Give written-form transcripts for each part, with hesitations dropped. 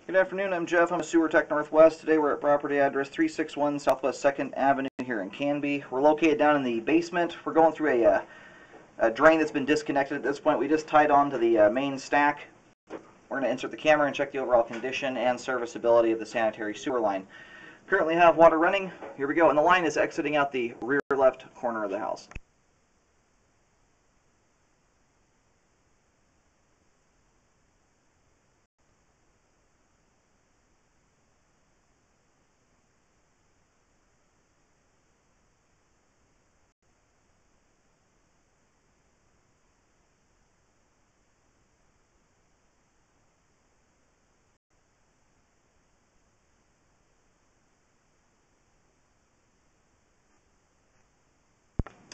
Good afternoon, I'm Jeff. I'm a Sewer Tech Northwest. Today we're at property address 361 Southwest 2nd Avenue here in Canby. We're located down in the basement. We're going through a drain that's been disconnected at this point. We just tied on to the main stack. We're going to insert the camera and check the overall condition and serviceability of the sanitary sewer line. Currently have water running. Here we go. And the line is exiting out the rear left corner of the house.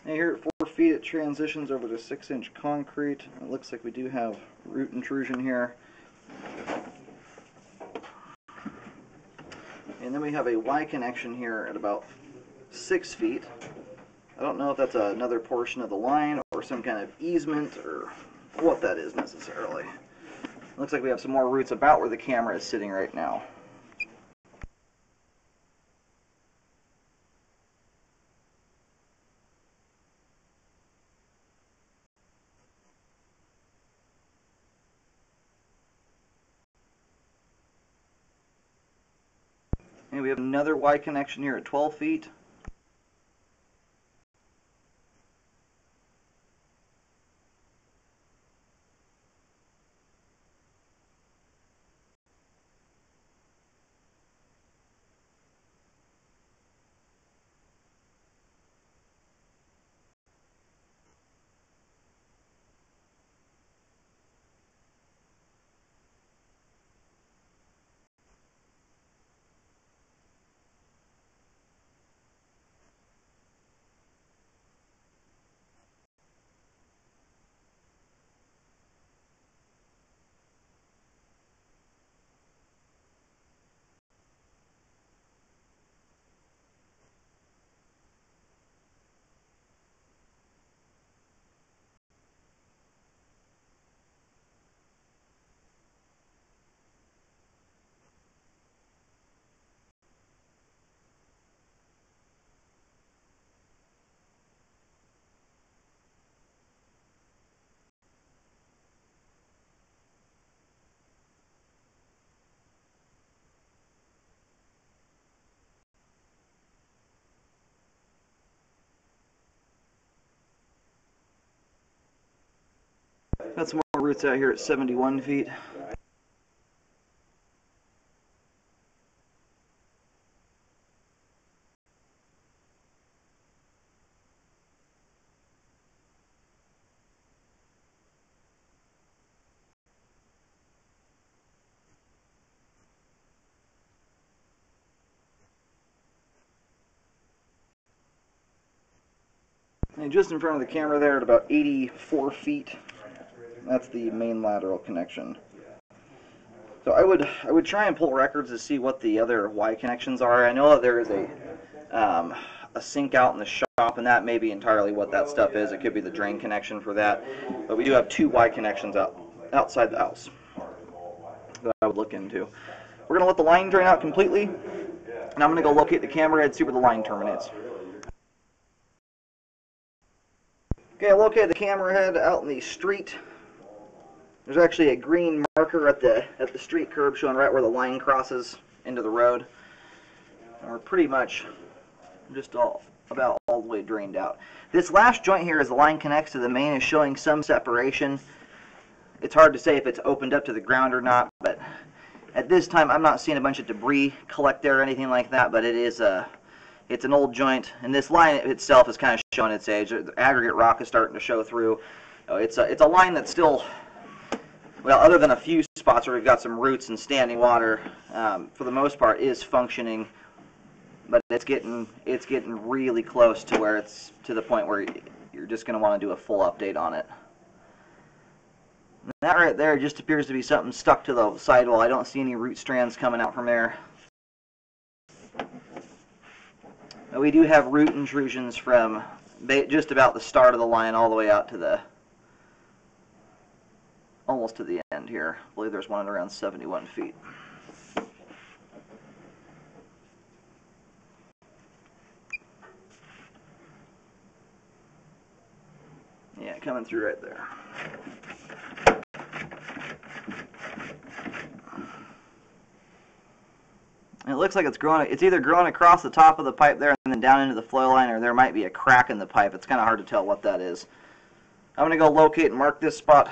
And here at 4 feet, it transitions over to 6-inch concrete. It looks like we do have root intrusion here. And then we have a Y connection here at about 6 feet. I don't know if that's another portion of the line or some kind of easement or what that is necessarily. Looks like we have some more roots about where the camera is sitting right now. And we have another Y connection here at 12 feet. Got some more roots out here at 71 feet. And just in front of the camera there at about 84 feet, that's the main lateral connection. So I would try and pull records to see what the other Y connections are. I know that there is a sink out in the shop, and that may be entirely what that stuff is. It could be the drain connection for that. But we do have 2 Y connections outside the house that I would look into. We're going to let the line drain out completely, and I'm going to go locate the camera head, see where the line terminates. Okay, I located the camera head out in the street. There's actually a green marker at the street curb showing right where the line crosses into the road. And we're pretty much just about all the way drained out. This last joint here, as the line connects to the main, is showing some separation. It's hard to say if it's opened up to the ground or not, but at this time I'm not seeing a bunch of debris collect there or anything like that, but it's an old joint, and this line itself is kind of showing its age. The aggregate rock is starting to show through. It's a line that's still, well, other than a few spots where we've got some roots and standing water, for the most part is functioning, but it's getting really close to where it's to the point where you're just going to want to do a full update on it. And that right there just appears to be something stuck to the sidewall. I don't see any root strands coming out from there. We do have root intrusions from just about the start of the line all the way out to the almost to the end here. I believe there's one at around 71 feet. light coming through right there. And it looks like it's growing. It's either growing across the top of the pipe there and then down into the flow line, or there might be a crack in the pipe. It's kind of hard to tell what that is. I'm going to go locate and mark this spot.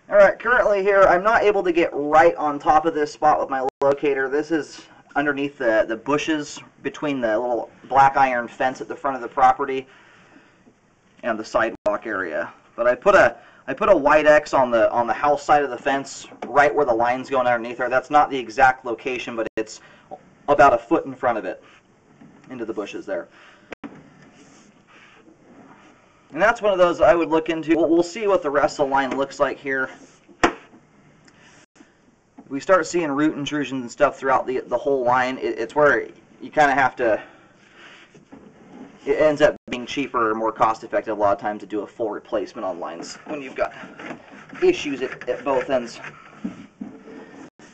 Alright, currently here, I'm not able to get right on top of this spot with my locator. This is underneath the bushes between the little black iron fence at the front of the property and the sidewalk area. But I put a white X on the house side of the fence, right where the line's going underneath there. That's not the exact location, but it's about a foot in front of it, into the bushes there. And that's one of those I would look into. We'll see what the rest of the line looks like here. We start seeing root intrusions and stuff throughout the whole line. It's where you kind of have to, it ends up being cheaper or more cost effective a lot of times to do a full replacement on lines when you've got issues at both ends.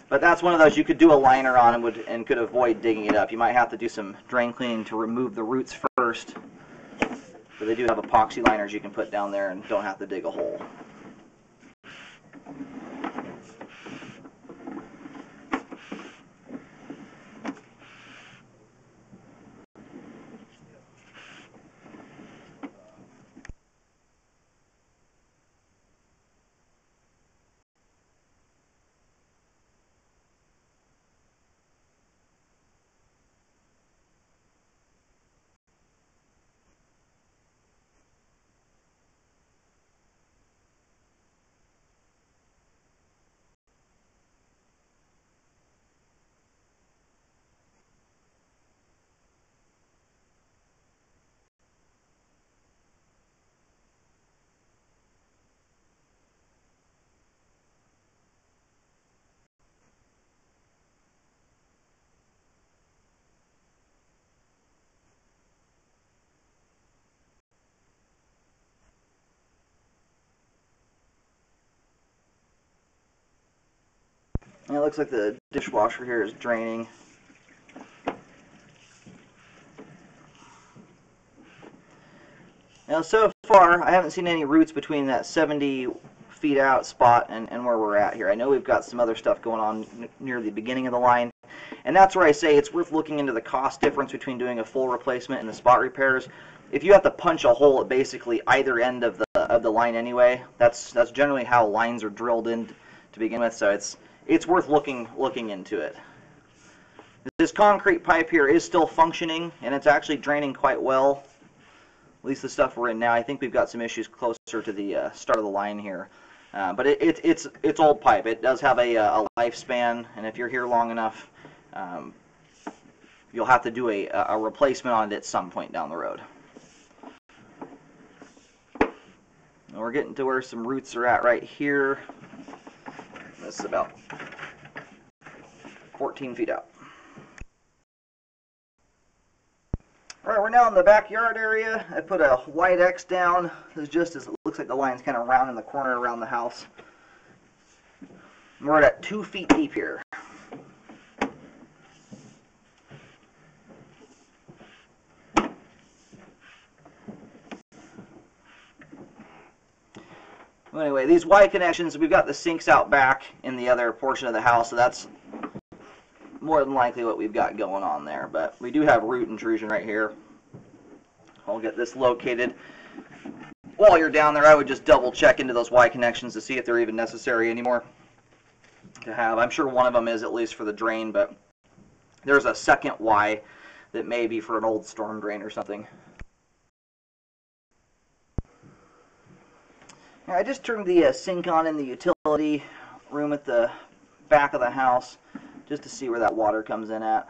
But that's one of those you could do a liner on and could avoid digging it up. You might have to do some drain cleaning to remove the roots first. But they do have epoxy liners you can put down there and don't have to dig a hole. And it looks like the dishwasher here is draining. Now so far, I haven't seen any roots between that 70 feet out spot and where we're at here. I know we've got some other stuff going on near the beginning of the line. And that's where I say it's worth looking into the cost difference between doing a full replacement and the spot repairs. If you have to punch a hole at basically either end of the line anyway, that's generally how lines are drilled in to begin with. So it's worth looking into it. This concrete pipe here is still functioning, and it's actually draining quite well. At least the stuff we're in now. I think we've got some issues closer to the start of the line here. But it's old pipe. It does have a lifespan, and if you're here long enough, you'll have to do a replacement on it at some point down the road. And we're getting to where some roots are at right here. This is about 14 feet out. Alright, we're now in the backyard area. I put a white X down. This is just as it looks like the line's kind of round in the corner around the house. We're at 2 feet deep here. Well, anyway, these Y connections, we've got the sinks out back in the other portion of the house, so that's more than likely what we've got going on there. But we do have root intrusion right here. I'll get this located. While you're down there, I would just double check into those Y connections to see if they're even necessary anymore to have. I'm sure one of them is, at least for the drain, but there's a second Y that may be for an old storm drain or something. I just turned the sink on in the utility room at the back of the house just to see where that water comes in at.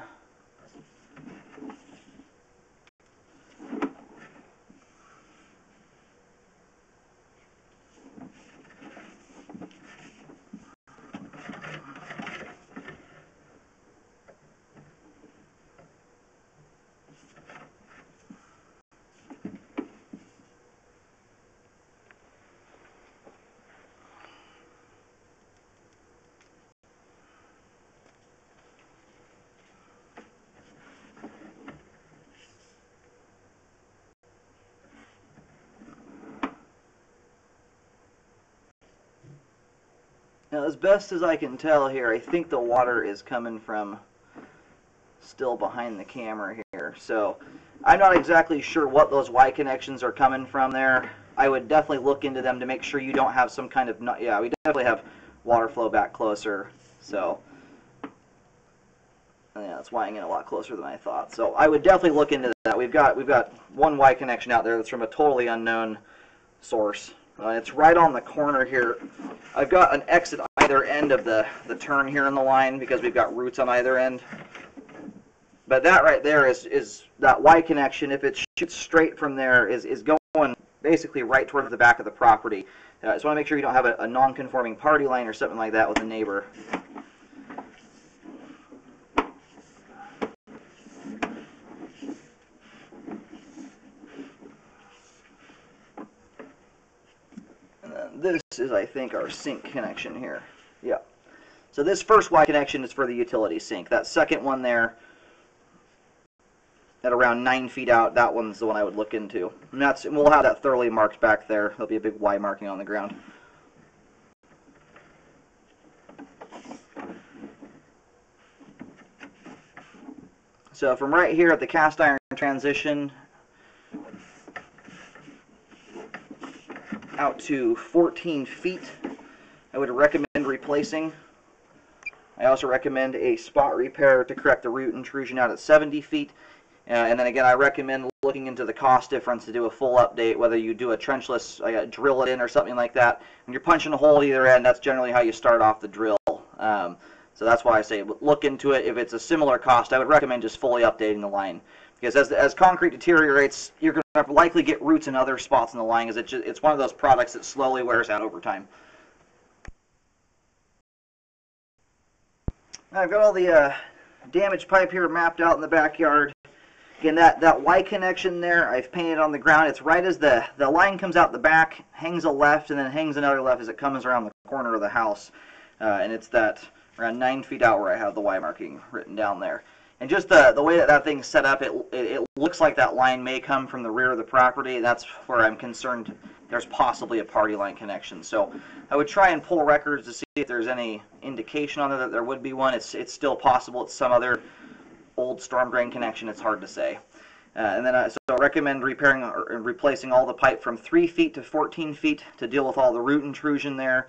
Now, as best as I can tell here, I think the water is coming from still behind the camera here. So I'm not exactly sure what those Y connections are coming from there. I would definitely look into them to make sure you don't have some kind of, yeah, we definitely have water flow back closer. So yeah, it's Ying in a lot closer than I thought. So I would definitely look into that. We've got one Y connection out there that's from a totally unknown source. It's right on the corner here. I've got an exit either end of the turn here in the line because we've got roots on either end. But that right there is that Y connection. If it shoots straight from there, is going basically right towards the back of the property. So I want to make sure you don't have a non-conforming party line or something like that with a neighbor. And then this is, I think, our sink connection here. Yeah. So this first Y connection is for the utility sink. That second one there, at around 9 feet out, that one's the one I would look into. And we'll have that thoroughly marked back there. There'll be a big Y marking on the ground. So from right here at the cast iron transition out to 14 feet, I would recommend replacing. I also recommend a spot repair to correct the root intrusion out at 70 feet. And then again, I recommend looking into the cost difference to do a full update, whether you do a trenchless, drill it in or something like that. When you're punching a hole either end, that's generally how you start off the drill. So that's why I say look into it. If it's a similar cost, I would recommend just fully updating the line. Because as concrete deteriorates, you're going to likely get roots in other spots in the line, because it's one of those products that slowly wears out over time. I've got all the damaged pipe here mapped out in the backyard. Again, that Y connection there, I've painted on the ground. It's right as the line comes out the back, hangs a left, and then hangs another left as it comes around the corner of the house. And it's that around 9 feet out where I have the Y marking written down there. And just the way that thing's set up, it looks like that line may come from the rear of the property. That's where I'm concerned there's possibly a party line connection. So I would try and pull records to see if there's any indication on there that there would be one. It's still possible it's some other old storm drain connection. It's hard to say. And then so I recommend repairing or replacing all the pipe from 3 feet to 14 feet to deal with all the root intrusion there.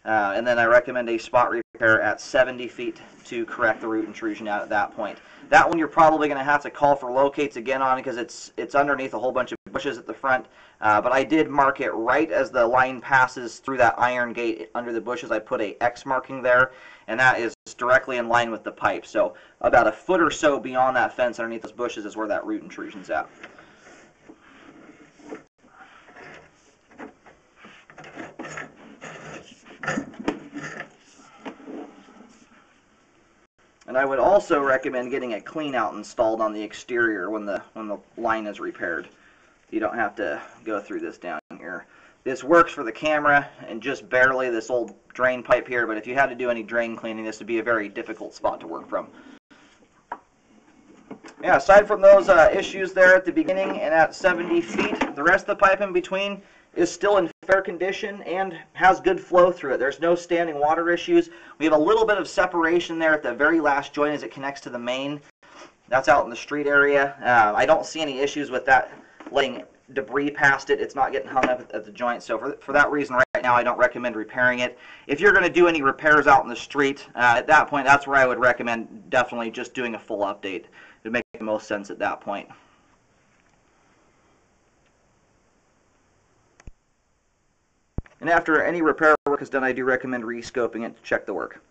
And then I recommend a spot repair at 70 feet to correct the root intrusion out at that point. That one you're probably going to have to call for locates again on, because it's underneath a whole bunch of bushes at the front. But I did mark it right as the line passes through that iron gate under the bushes. I put a X marking there, and that is directly in line with the pipe. So about a foot or so beyond that fence underneath those bushes is where that root intrusion's at. And I would also recommend getting a clean out installed on the exterior when the line is repaired. You don't have to go through this down here. This works for the camera and just barely this old drain pipe here, but if you had to do any drain cleaning, this would be a very difficult spot to work from. Yeah, aside from those issues there at the beginning and at 70 feet, the rest of the pipe in between is still in fair condition and has good flow through it. There's no standing water issues. We have a little bit of separation there at the very last joint as it connects to the main. That's out in the street area. I don't see any issues with that letting debris past it. It's not getting hung up at the joint. So for that reason, right now, I don't recommend repairing it. If you're going to do any repairs out in the street, at that point, that's where I would recommend definitely just doing a full update. It would make the most sense at that point. And after any repair work is done, I do recommend re-scoping it to check the work.